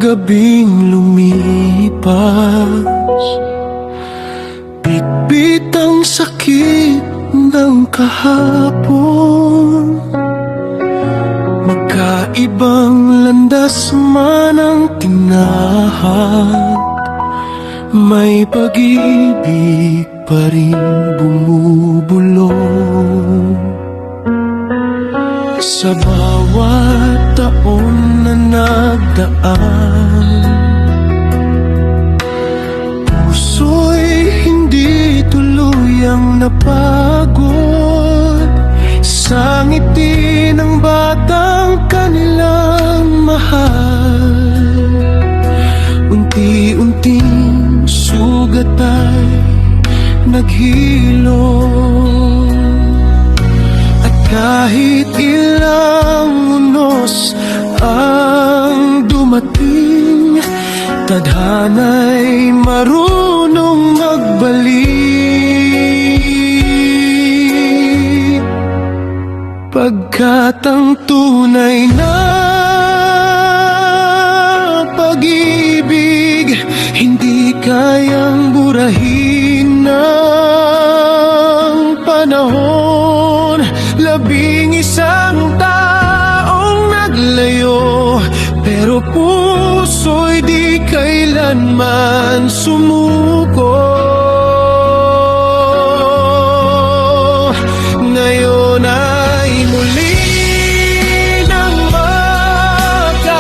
gabing lumipas, bitbit ang sakit ng kahapon. Magkaibang landas man ang tinahak, may pag-ibig pa rin bumubulong. Sa bawat taon na nagdaan, puso'y hindi tuluyang napagod sa ngiti ng batang kanilang mahal. Unti-unting sugat ay naghilom, at kahit ilang unos ang dumating, tadhana'y marunong magbalik. Pagkat ang tunay na pag-ibig hindi kayang burahin ng panahon. 11 taong naglayo, pero puso'y di kailanman sumuko. Ngayon ay muli nang magkahawak,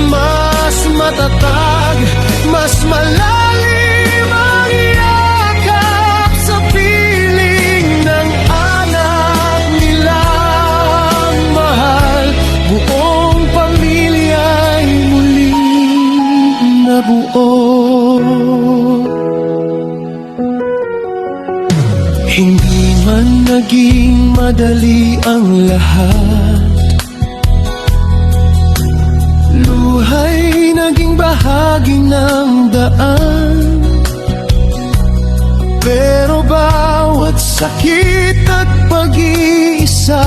mas matatag, mas malalim ang yakap sa piling ng anak nilang mahal. Buong pamilya'y muling nabuo. Hindi man naging madali ang lahat, luha'y naging bahagi ng daan. Pero bawat sakit at pag-iisa,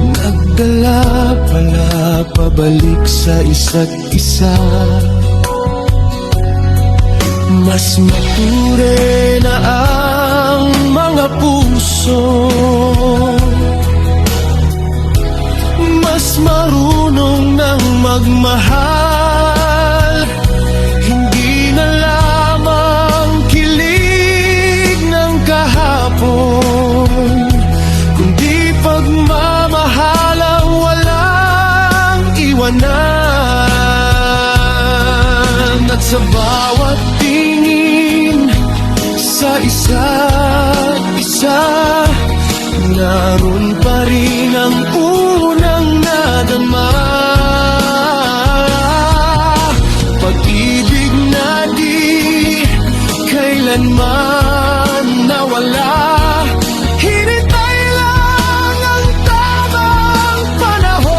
nagdala pala pabalik sa isa't isa. Mas mature na ang mga puso, mas marunong nang magmahal. Hindi na lamang kilig ng kahapon, kundi pagmamahal ang walang iwanan. At sa bawat tingin sa isa't isa, naroon pa rin ang unang nadama. Pag-ibig na di kailanman nawala. Hinintay lang ang tamang panahon,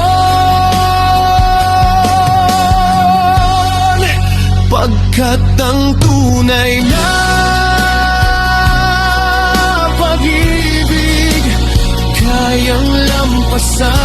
pagkat ang tunay na pag-ibig kayang lampasan